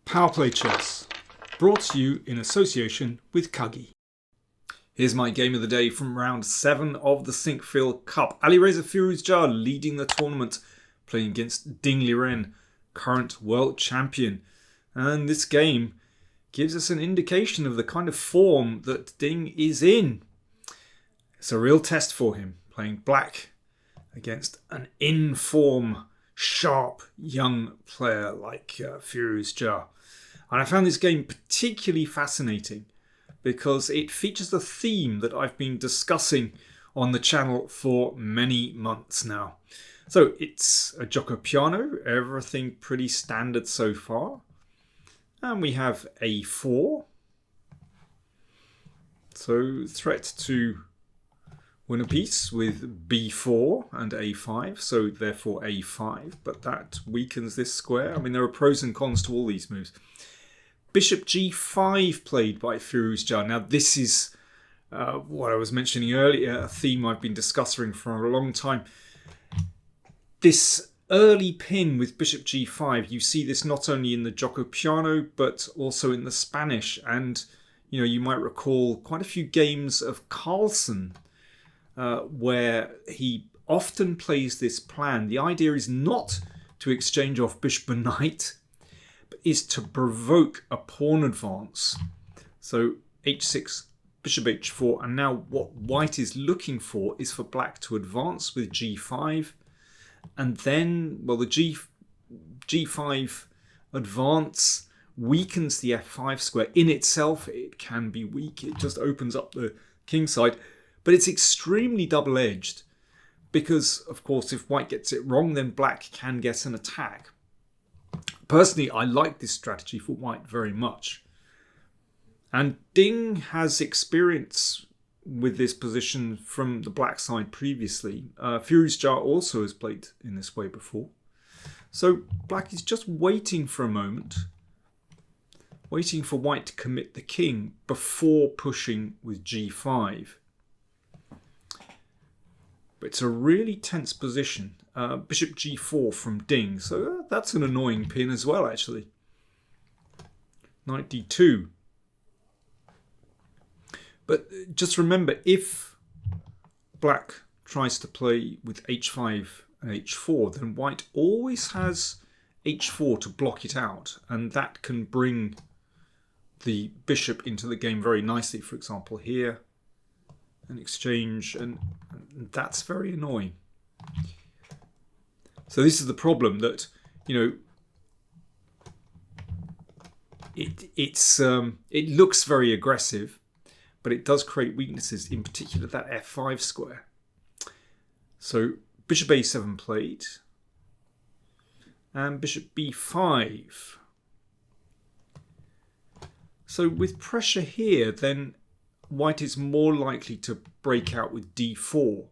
PowerPlayChess, brought to you in association with Kagi. Here's my game of the day from round 7 of the Sinquefield Cup. Alireza Firouzja leading the tournament, playing against Liren, current world champion. And this game gives us an indication of the kind of form that Ding is in. It's a real test for him, playing black against an in-form, sharp young player like Firouzja. And I found this game particularly fascinating because it features a theme that I've been discussing on the channel for many months now. So it's a gioco piano, everything pretty standard so far. And we have A4. So threat to win a piece with B4 and A5, so therefore A5, but that weakens this square. I mean, there are pros and cons to all these moves. Bishop G5 played by Firouzja. Now this is what I was mentioning earlier, a theme I've been discussing for a long time. This early pin with Bishop G5, you see this not only in the gioco piano, but also in the Spanish. And, you know, you might recall quite a few games of Carlsen where he often plays this plan. The idea is not to exchange off bishop and knight, but is to provoke a pawn advance. So h6, bishop h4, and now what white is looking for is for black to advance with g5, and then, well, the g5 advance weakens the f5 square. In itself, it can be weak. It just opens up the king side. But it's extremely double-edged because, of course, if white gets it wrong, then black can get an attack. Personally, I like this strategy for white very much. And Ding has experience with this position from the black side previously. Firouzja also has played in this way before. So black is just waiting for a moment, waiting for white to commit the king before pushing with g5. But it's a really tense position. Bishop g4 from Ding, so that's an annoying pin as well, actually. Knight d2. But just remember, if black tries to play with h5 and h4, then white always has h4 to block it out, and that can bring the bishop into the game very nicely. For example, here, an exchange, and that's very annoying. So this is the problem, that, you know, it looks very aggressive, but it does create weaknesses, in particular that f5 square. So bishop a7 played, and bishop b5. So with pressure here, then white is more likely to break out with d4.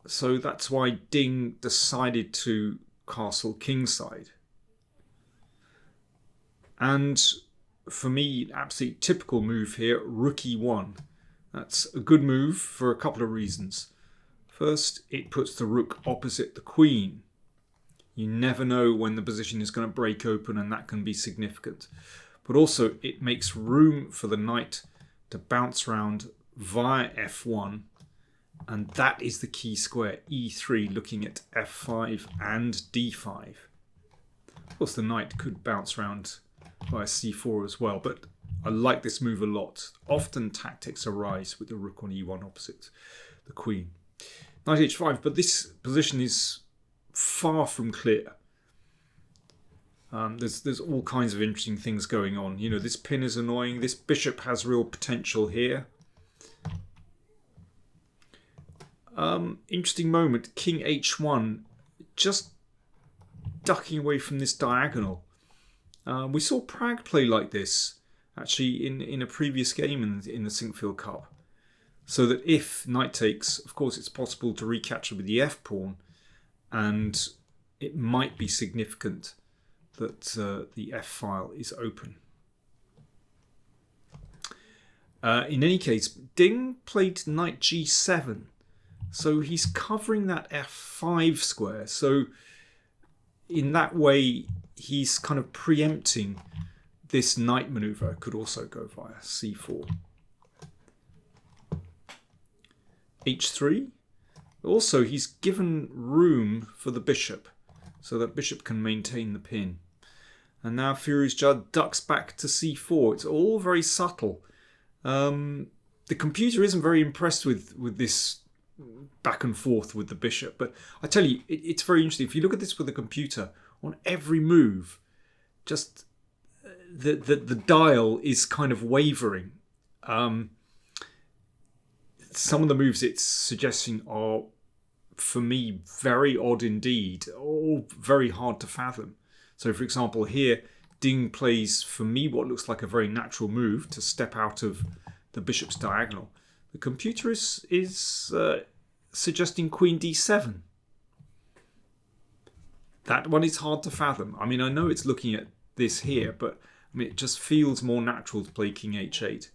So that's why Ding decided to castle kingside. And for me, absolutely typical move here, rook e1. That's a good move for a couple of reasons. First, it puts the rook opposite the queen. You never know when the position is going to break open, and that can be significant. But also, it makes room for the knight to bounce around via f1, and that is the key square, e3, looking at f5 and d5. Of course, the knight could bounce around via c4 as well, but I like this move a lot. Often tactics arise with the rook on e1 opposite the queen. Knight h5, but this position is far from clear. There's all kinds of interesting things going on. You know, this pin is annoying. This bishop has real potential here. Interesting moment. King h1, just ducking away from this diagonal. We saw Prague play like this, actually, in a previous game in the Sinquefield Cup. So that if knight takes, of course, it's possible to recapture with the f-pawn, and it might be significant that the f-file is open. In any case, Ding played knight g7, so he's covering that f5 square. So in that way, he's kind of preempting this knight maneuver. Could also go via c4. h3. Also, he's given room for the bishop, so that bishop can maintain the pin. And now Firouzja ducks back to c4. It's all very subtle. The computer isn't very impressed with this back and forth with the bishop. But I tell you, it's very interesting. If you look at this with a computer, on every move, just the dial is kind of wavering. Some of the moves it's suggesting are, for me, very odd indeed, or very hard to fathom. So, for example, here, Ding plays, for me, what looks like a very natural move to step out of the bishop's diagonal. The computer is suggesting queen d7. That one is hard to fathom. I mean, I know it's looking at this here, but I mean, it just feels more natural to play king h8.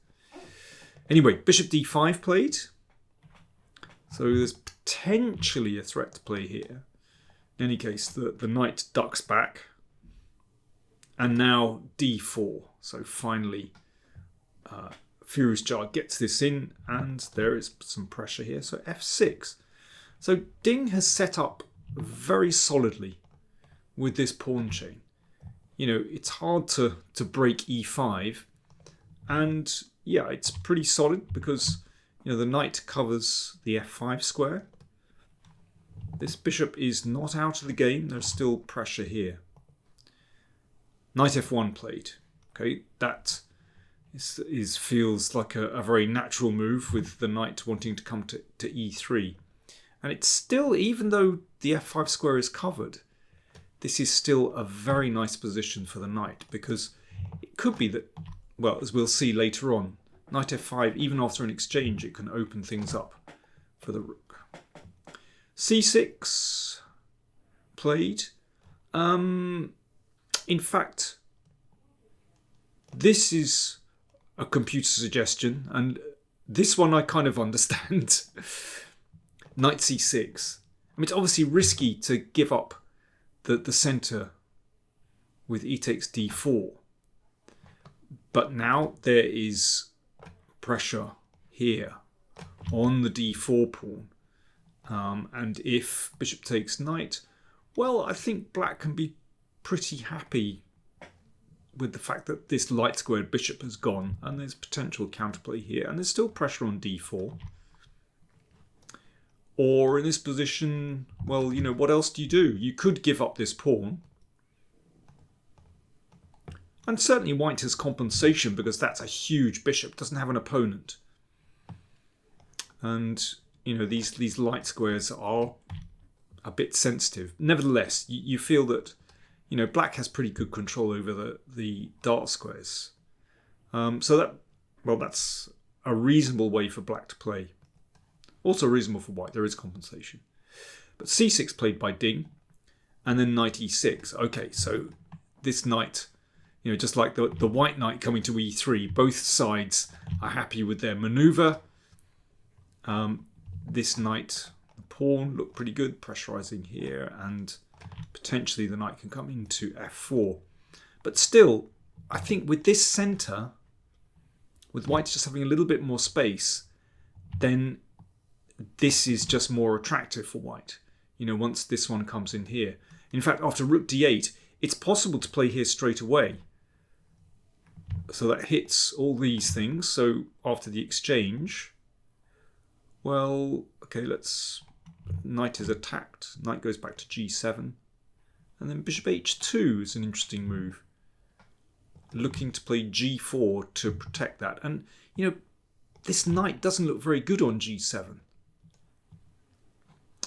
Anyway, bishop d5 played. So there's potentially a threat to play here. In any case, the knight ducks back. And now d4. So finally, Firouzja gets this in, and there is some pressure here. So f6. So Ding has set up very solidly with this pawn chain. You know, it's hard to break e5. And yeah, it's pretty solid because, you know, the knight covers the f5 square. This bishop is not out of the game. There's still pressure here. Knight f1 played. Okay, that feels like a very natural move with the knight wanting to come to e3. And it's still, even though the f5 square is covered, this is still a very nice position for the knight, because it could be that, well, as we'll see later on, knight f5, even after an exchange, it can open things up for the rook. c6 played. In fact, this is a computer suggestion, and this one I kind of understand. Knight c6. I mean, it's obviously risky to give up the centre with e takes d4. But now there is pressure here on the d4 pawn. And if bishop takes knight, well, I think black can be pretty happy with the fact that this light squared bishop has gone, and there's potential counterplay here, and there's still pressure on d4. Or in this position, well, you know, what else do? You could give up this pawn. And certainly white has compensation because that's a huge bishop, doesn't have an opponent. And, you know, these light squares are a bit sensitive. Nevertheless, you feel that, you know, black has pretty good control over the dark squares. So that's a reasonable way for black to play. Also reasonable for white, there is compensation. But c6 played by Ding, and then knight e6. Okay, so this knight, you know, just like the white knight coming to e3, both sides are happy with their maneuver. This knight, the pawn, looked pretty good, pressurizing here, and potentially the knight can come into f4. But still, I think with this center, with white just having a little bit more space, then this is just more attractive for white. You know, once this one comes in here. In fact, after rook d8, it's possible to play here straight away. So that hits all these things. So after the exchange, well, okay, knight is attacked. Knight goes back to g7. And then bishop h2 is an interesting move. Looking to play g4 to protect that. And, you know, this knight doesn't look very good on g7.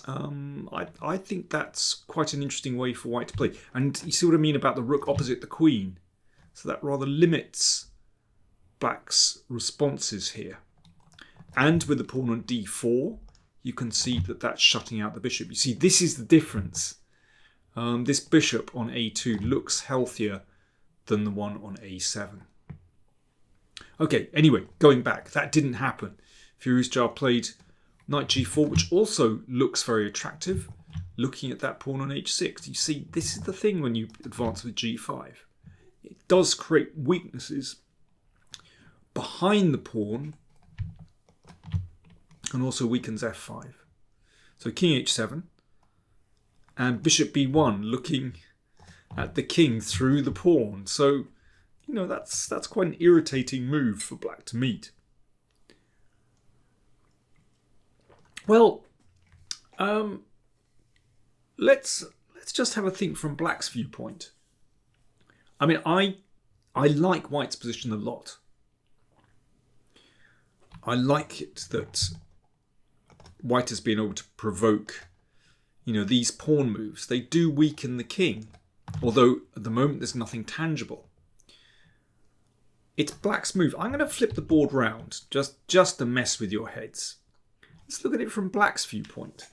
I think that's quite an interesting way for white to play. And you see what I mean about the rook opposite the queen. So that rather limits black's responses here. And with the pawn on d4, you can see that that's shutting out the bishop. You see, this is the difference. This bishop on a2 looks healthier than the one on a7. Okay, anyway, going back, that didn't happen. Firouzja played knight g4, which also looks very attractive. looking at that pawn on h6. You see, this is the thing when you advance with g5. It does create weaknesses behind the pawn and also weakens f5. So king h7 and bishop b1 looking at the king through the pawn. So, you know, that's quite an irritating move for black to meet. Well, let's just have a think from black's viewpoint. I mean, I like white's position a lot. I like it that white has been able to provoke, you know, these pawn moves. They do weaken the king, although at the moment there's nothing tangible. It's black's move. I'm going to flip the board round just to mess with your heads. Let's look at it from black's viewpoint.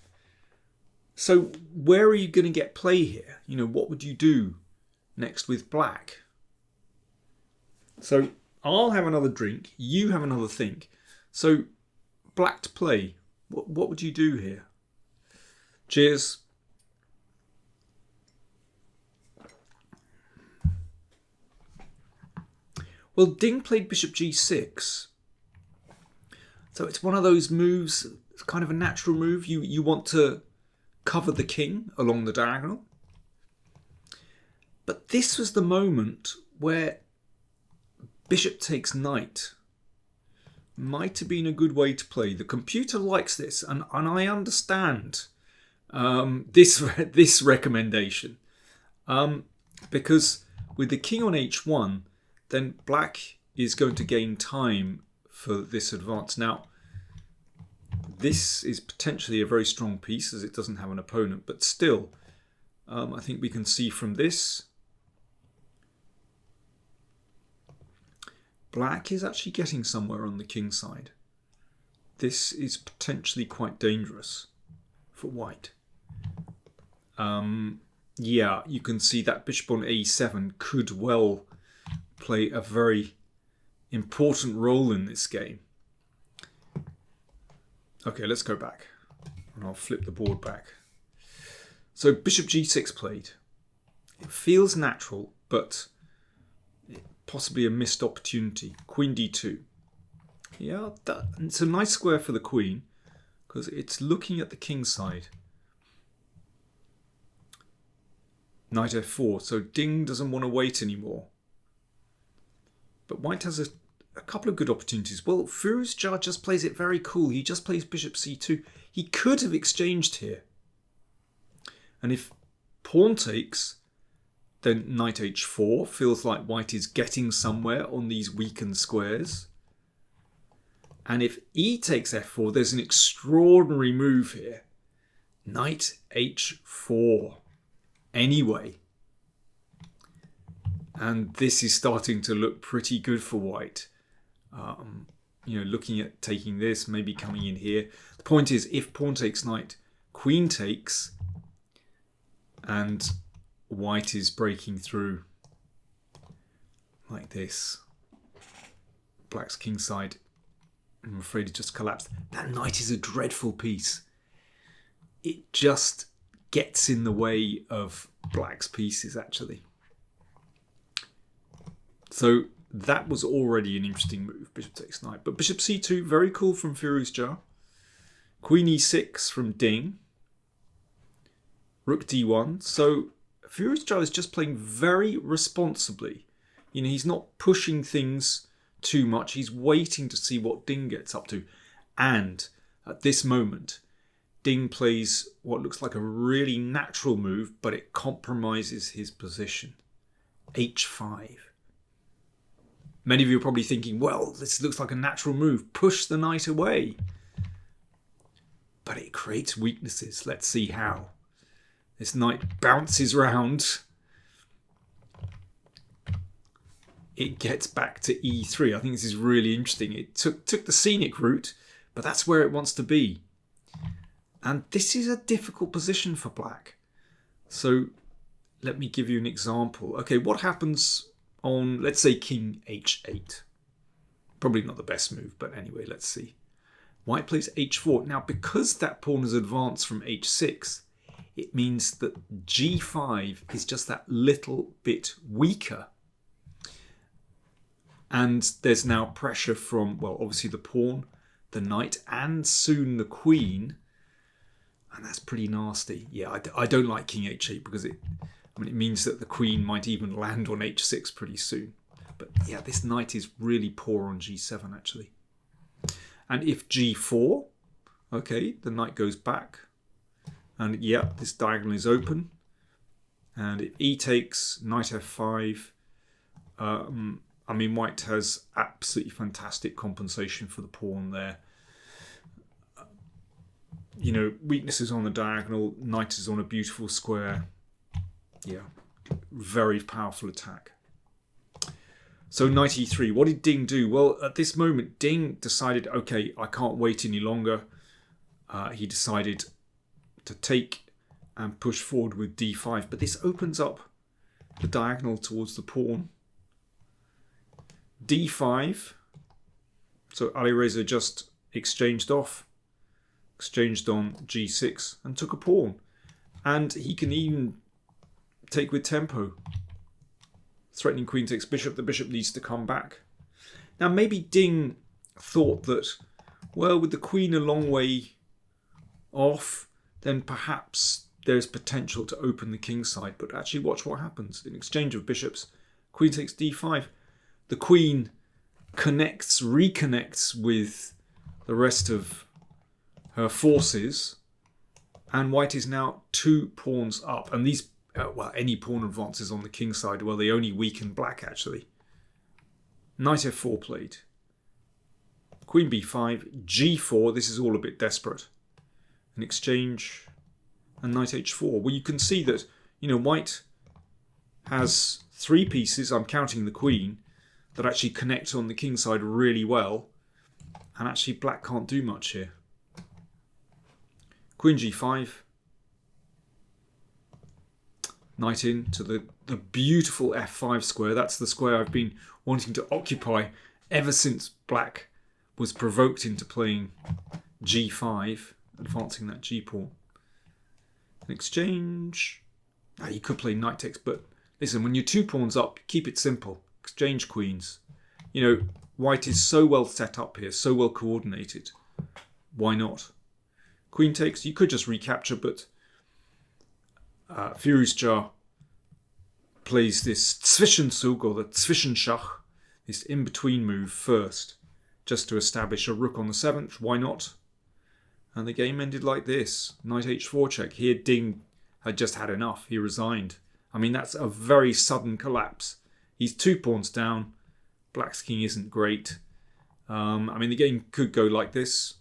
So where are you going to get play here? You know, what would you do next with black? So I'll have another drink. You have another think. So black to play. What would you do here? Cheers. Well, Ding played bishop g6. So it's one of those moves, it's kind of a natural move. You want to cover the king along the diagonal. But this was the moment where bishop takes knight. Might have been a good way to play. The computer likes this, and I understand this recommendation. Because with the king on h1, then black is going to gain time for this advance. Now, this is potentially a very strong piece as it doesn't have an opponent, but still, I think we can see from this, black is actually getting somewhere on the king side. This is potentially quite dangerous for white. Yeah, you can see that bishop on a7 could well play a very important role in this game. Okay, let's go back. And I'll flip the board back. So bishop g6 played. It feels natural, but possibly a missed opportunity. Queen d2. Yeah, it's a nice square for the queen because it's looking at the king side. Knight f4. So Ding doesn't want to wait anymore. But white has a couple of good opportunities. Well, Firouzja just plays it very cool. He just plays bishop c2. He could have exchanged here. And if pawn takes, then knight h4 feels like white is getting somewhere on these weakened squares. And if e takes f4, there's an extraordinary move here. Knight h4. Anyway. And this is starting to look pretty good for white. You know, looking at taking this, maybe coming in here. The point is, if pawn takes knight, queen takes, and white is breaking through like this. Black's king side, I'm afraid it just collapsed. That knight is a dreadful piece. It just gets in the way of black's pieces, actually. So that was already an interesting move, bishop takes knight. But bishop c2, very cool from Firouzja. Queen e6 from Ding. Rook d1. So Firouzja is just playing very responsibly. You know, he's not pushing things too much. He's waiting to see what Ding gets up to. And at this moment, Ding plays what looks like a really natural move, but it compromises his position. h5. Many of you are probably thinking, well, this looks like a natural move. Push the knight away. But it creates weaknesses. Let's see how. This knight bounces round. It gets back to e3. I think this is really interesting. It took the scenic route, but that's where it wants to be. And this is a difficult position for black. So let me give you an example. Okay, what happens on, let's say, king h8? Probably not the best move, but anyway, let's see. White plays h4. Now, because that pawn has advanced from h6, it means that g5 is just that little bit weaker. And there's now pressure from, well, obviously the pawn, the knight, and soon the queen. And that's pretty nasty. Yeah, I don't like king h8 because it means that the queen might even land on h6 pretty soon. But yeah, this knight is really poor on g7 actually. And if g4, okay, the knight goes back. And yeah, this diagonal is open. And if e takes, knight f5. White has absolutely fantastic compensation for the pawn there. Weaknesses on the diagonal. Knight is on a beautiful square. Yeah, very powerful attack. So knight e3. What did Ding do? Well, at this moment, Ding decided, okay, I can't wait any longer. He decided to take and push forward with d5. But this opens up the diagonal towards the pawn. d5. So Alireza just exchanged on g6 and took a pawn. And he can even take with tempo. Threatening queen takes bishop. The bishop needs to come back. Now maybe Ding thought that, well, with the queen a long way off, then perhaps there's potential to open the king side. But actually watch what happens. In exchange of bishops, queen takes d5. The queen reconnects with the rest of her forces, and white is now 2 pawns up. And these, any pawn advances on the king side, well, they only weaken black actually. Knight f4 played. Queen b5, g4. This is all a bit desperate. An exchange, and knight h4. Well, you can see that white has 3 pieces. I'm counting the queen, that actually connect on the king side really well, and actually black can't do much here. Queen g5, knight in to the beautiful f5 square. That's the square I've been wanting to occupy ever since black was provoked into playing g5, advancing that g pawn. An exchange. Now you could play knight takes, but listen, when you're 2 pawns up, keep it simple. Exchange queens. White is so well set up here, so well coordinated. Why not? Queen takes. You could just recapture, but Firouzja plays this Zwischenzug or the Zwischenschach, this in-between move first, just to establish a rook on the 7th. Why not? And the game ended like this. Knight h4 check. Here Ding had just had enough. He resigned. That's a very sudden collapse. He's 2 pawns down. Black's king isn't great. The game could go like this.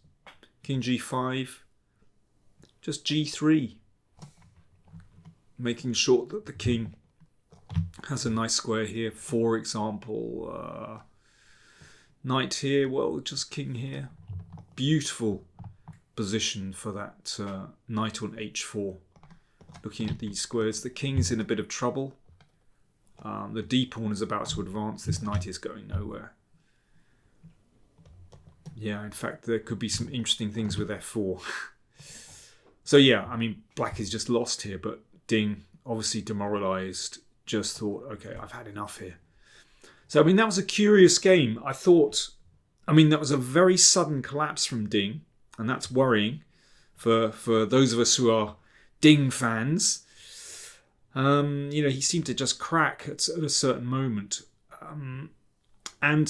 King g5. Just g3. Making sure that the king has a nice square here. For example, knight here. Well, just king here. Beautiful position for that knight on h4. Looking at these squares, the king's in a bit of trouble. The d pawn is about to advance. This knight is going nowhere. Yeah, in fact, there could be some interesting things with f4. So yeah, black is just lost here, but Ding, obviously demoralized, just thought, okay, I've had enough here. So that was a curious game. I thought, that was a very sudden collapse from Ding, and that's worrying for those of us who are Ding fans. He seemed to just crack at a certain moment. I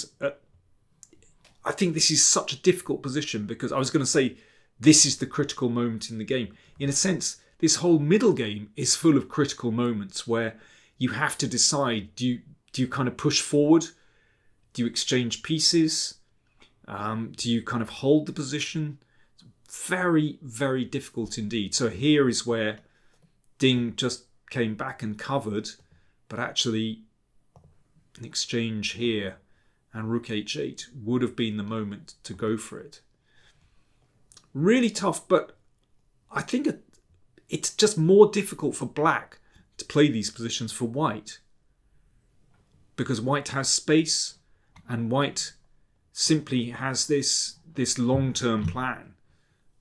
think this is such a difficult position because I was going to say this is the critical moment in the game. In a sense, this whole middle game is full of critical moments where you have to decide, do you kind of push forward? Do you exchange pieces? Do you kind of hold the position? Very, very difficult indeed. So here is where Ding just came back and covered, but actually an exchange here and rook h8 would have been the moment to go for it. Really tough, but I think it's just more difficult for black to play these positions for white, because white has space and white simply has this long-term plan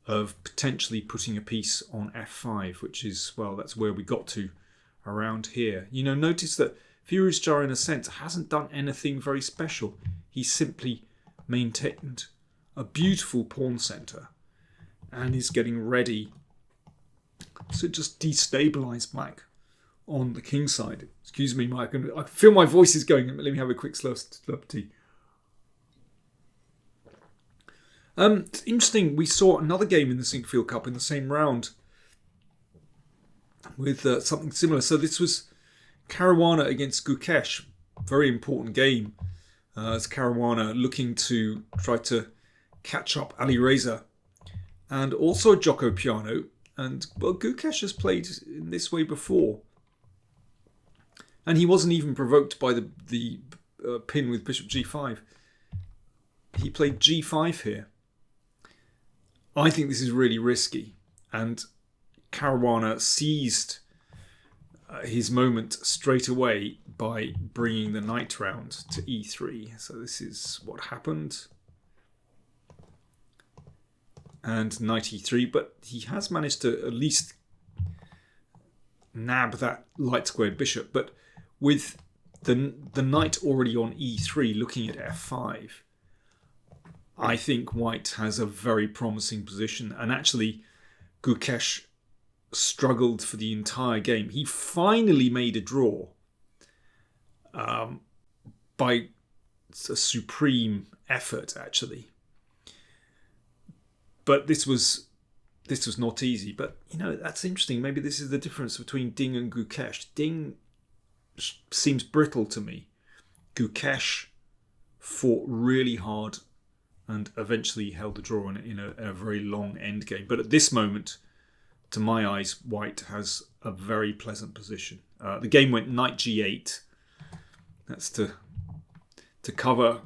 of potentially putting a piece on f5, which is, well, that's where we got to around here. You know, notice that Firouzja, in a sense, hasn't done anything very special. He simply maintained a beautiful pawn centre and is getting ready to just destabilise black on the king side. Excuse me, Mike. I feel my voice is going. Let me have a quick slurp of tea. It's interesting, we saw another game in the Sinquefield Cup in the same round with something similar. So this was Caruana against Gukesh. Very important game. As Caruana looking to try to catch up Alireza. And also Jocko Piano. And, well, Gukesh has played in this way before. And he wasn't even provoked by the pin with bishop g5. He played g5 here. I think this is really risky. And Caruana seized his moment straight away by bringing the knight round to e3. So this is what happened. And knight e3. But he has managed to at least nab that light squared bishop. But with the knight already on e3 looking at f5, I think white has a very promising position. And actually, Gukesh struggled for the entire game. He finally made a draw by a supreme effort, actually. But this was not easy. But, you know, that's interesting. Maybe this is the difference between Ding and Gukesh. Ding seems brittle to me. Gukesh fought really hard and eventually held the draw in a very long end game. But at this moment, to my eyes, white has a very pleasant position. The game went knight g8. That's to cover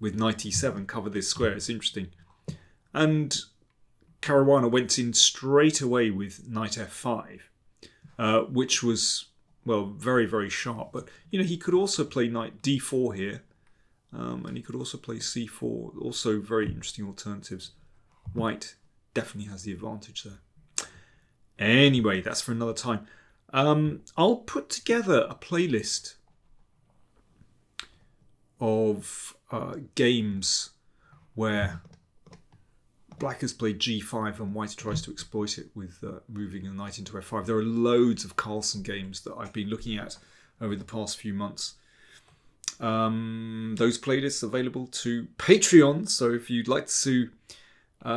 with knight e7, cover this square. It's interesting. And Caruana went in straight away with knight f5, which was, well, very, very sharp. But, you know, he could also play knight d4 here. And he could also play c4. Also very interesting alternatives. White definitely has the advantage there. Anyway, that's for another time. I'll put together a playlist of games where black has played g5 and white tries to exploit it with moving a knight into f5. There are loads of Carlsen games that I've been looking at over the past few months. Those playlists available to Patreon. So if you'd like to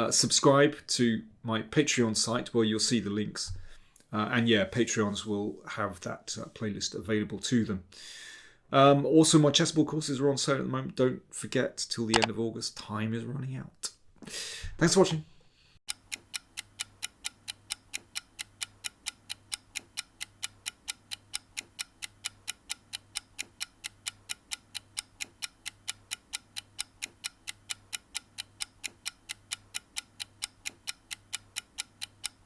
subscribe to my Patreon site, well, you'll see the links. And yeah, Patreons will have that playlist available to them. Also, my chessboard courses are on sale at the moment. Don't forget, till the end of August, time is running out. Thanks for watching.